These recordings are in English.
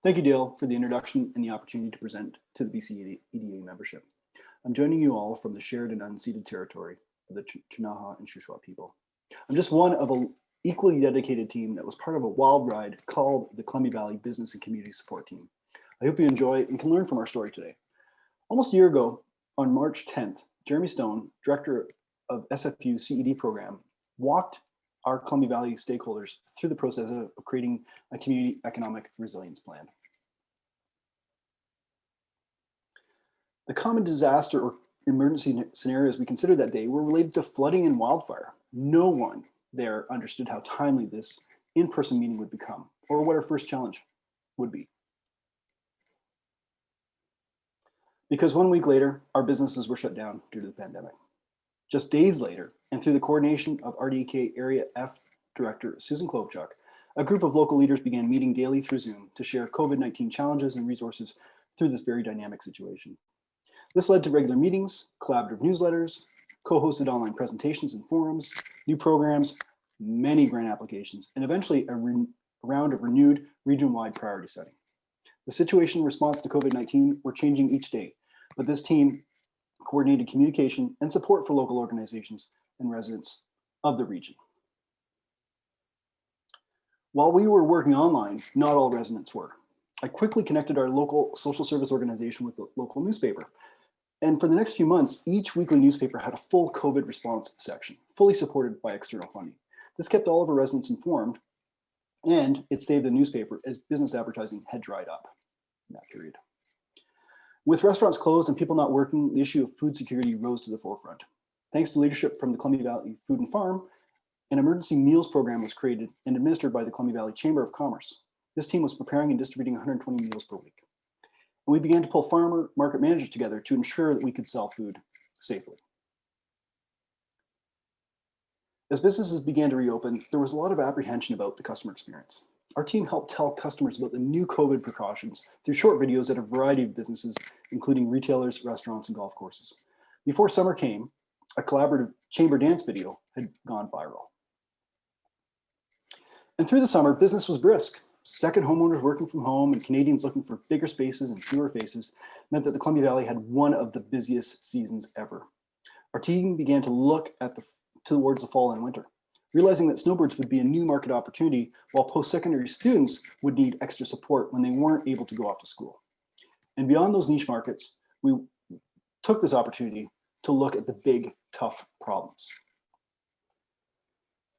Thank you, Dale, for the introduction and the opportunity to present to the BC EDA membership. I'm joining you all from the shared and unceded territory of the Ktunaxa and Shuswap people. I'm just one of an equally dedicated team that was part of a wild ride called the Columbia Valley Business and Community Support Team. I hope you enjoy and can learn from our story today. Almost a year ago, on March 10th, Jeremy Stone, director of SFU's CED program, walked our Columbia Valley stakeholders through the process of creating a community economic resilience plan. The common disaster or emergency scenarios we considered that day were related to flooding and wildfire. No one there understood how timely this in-person meeting would become or what our first challenge would be. Because 1 week later, our businesses were shut down due to the pandemic. Just days later, and through the coordination of RDK Area F Director Susan Klobuchuk, a group of local leaders began meeting daily through Zoom to share COVID-19 challenges and resources through this very dynamic situation. This led to regular meetings, collaborative newsletters, co-hosted online presentations and forums, new programs, many grant applications, and eventually a round of renewed region-wide priority setting. The situation in response to COVID-19 were changing each day, but this team coordinated communication and support for local organizations and residents of the region. While we were working online, not all residents were. I quickly connected our local social service organization with the local newspaper. And for the next few months, each weekly newspaper had a full COVID response section, fully supported by external funding. This kept all of our residents informed, and it saved the newspaper as business advertising had dried up in that period. With restaurants closed and people not working, the issue of food security rose to the forefront. Thanks to leadership from the Columbia Valley Food and Farm, an emergency meals program was created and administered by the Columbia Valley Chamber of Commerce. This team was preparing and distributing 120 meals per week. And we began to pull farmer market managers together to ensure that we could sell food safely. As businesses began to reopen, there was a lot of apprehension about the customer experience. Our team helped tell customers about the new COVID precautions through short videos at a variety of businesses, including retailers, restaurants, and golf courses. Before summer came, a collaborative chamber dance video had gone viral. And through the summer, business was brisk. Second homeowners working from home and Canadians looking for bigger spaces and fewer faces meant that the Columbia Valley had one of the busiest seasons ever. Our team began to look at towards the fall and winter, realizing that snowbirds would be a new market opportunity while post-secondary students would need extra support when they weren't able to go off to school. And beyond those niche markets, we took this opportunity to look at the big, tough problems.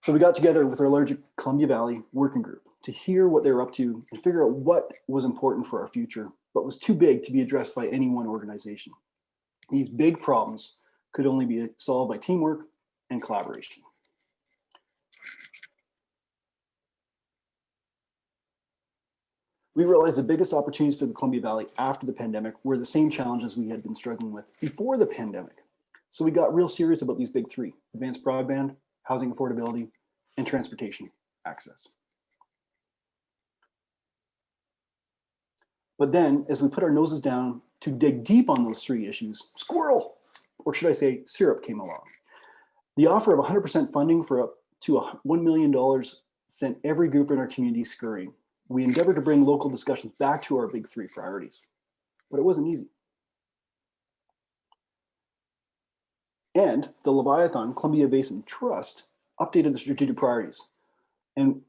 So we got together with our larger Columbia Valley working group to hear what they were up to and figure out what was important for our future, but was too big to be addressed by any one organization. These big problems could only be solved by teamwork and collaboration. We realized the biggest opportunities for the Columbia Valley after the pandemic were the same challenges we had been struggling with before the pandemic. So we got real serious about these big three: advanced broadband, housing affordability, and transportation access. But then, as we put our noses down to dig deep on those three issues, squirrel, or should I say syrup, came along. The offer of 100% funding for up to $1 million sent every group in our community scurrying. We endeavored to bring local discussions back to our big three priorities, but it wasn't easy. And the Leviathan Columbia Basin Trust updated the strategic priorities, and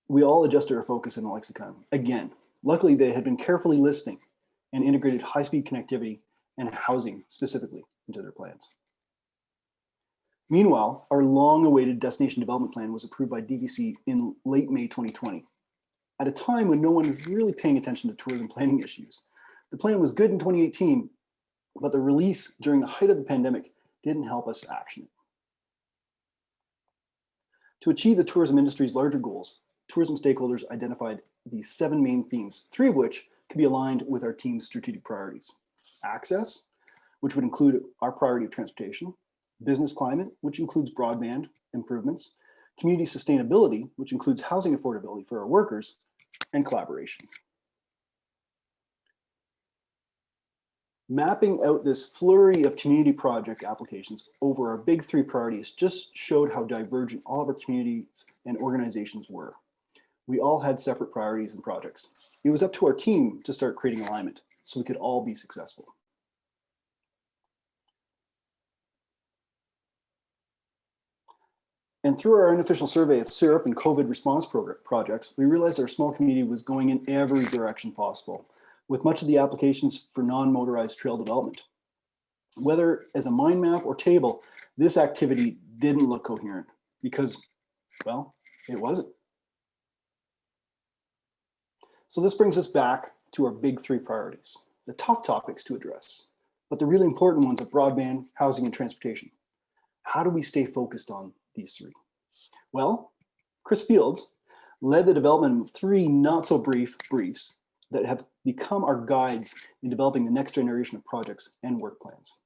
we all adjusted our focus in the lexicon again. Luckily, they had been carefully listing and integrated high-speed connectivity and housing specifically into their plans. Meanwhile, our long-awaited destination development plan was approved by DVC in late May 2020, at a time when no one was really paying attention to tourism planning issues. The plan was good in 2018, but the release during the height of the pandemic didn't help us action it. To achieve the tourism industry's larger goals, tourism stakeholders identified these 7 main themes, 3 of which could be aligned with our team's strategic priorities: access, which would include our priority of transportation; business climate, which includes broadband improvements; community sustainability, which includes housing affordability for our workers; and collaboration. Mapping out this flurry of community project applications over our big 3 priorities just showed how divergent all of our communities and organizations were. We all had separate priorities and projects. It was up to our team to start creating alignment so we could all be successful. And through our unofficial survey of syrup and COVID response projects, we realized our small community was going in every direction possible, with much of the applications for non-motorized trail development. Whether as a mind map or table, this activity didn't look coherent because, well, it wasn't. So this brings us back to our big three priorities, the tough topics to address, but the really important ones of broadband, housing, and transportation. How do we stay focused on these three? Well, Chris Fields led the development of three not-so-briefs that have become our guides in developing the next generation of projects and work plans.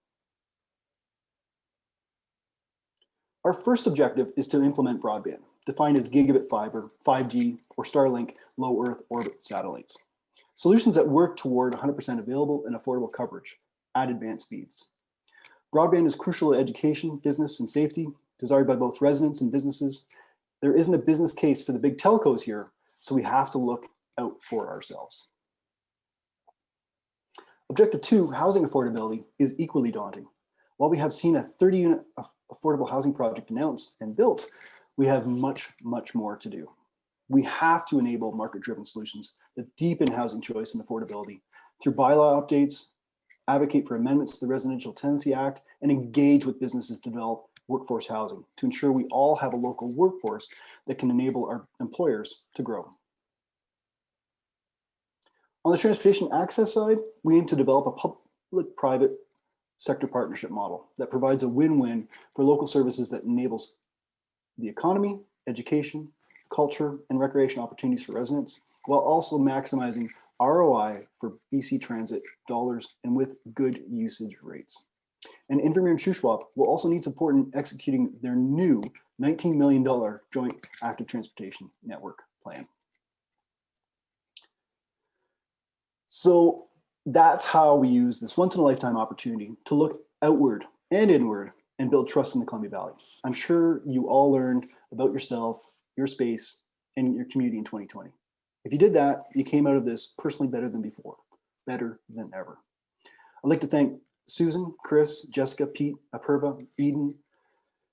Our first objective is to implement broadband, defined as gigabit fiber, 5G, or Starlink low Earth orbit satellites. Solutions that work toward 100% available and affordable coverage at advanced speeds. Broadband is crucial to education, business, and safety, desired by both residents and businesses. There isn't a business case for the big telcos here, so we have to look out for ourselves. Objective 2, housing affordability, is equally daunting. While we have seen a 30-unit affordable housing project announced and built, we have much, much more to do. We have to enable market-driven solutions that deepen housing choice and affordability through bylaw updates, advocate for amendments to the Residential Tenancy Act, and engage with businesses to develop workforce housing to ensure we all have a local workforce that can enable our employers to grow. On the transportation access side, we aim to develop a public-private sector partnership model that provides a win-win for local services that enables the economy, education, culture, and recreation opportunities for residents, while also maximizing ROI for BC Transit dollars and with good usage rates. And Invermere and Shuswap will also need support in executing their new $19 million joint active transportation network plan. So that's how we use this once-in-a-lifetime opportunity to look outward and inward and build trust in the Columbia Valley. I'm sure you all learned about yourself, your space, and your community in 2020. If you did that, you came out of this personally better than before, better than ever. I'd like to thank Susan, Chris, Jessica, Pete, Apurva, Eden,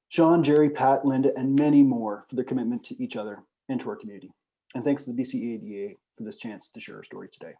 Sean, Jerry, Pat, Linda, and many more for their commitment to each other and to our community. And thanks to the BC ADA for this chance to share our story today.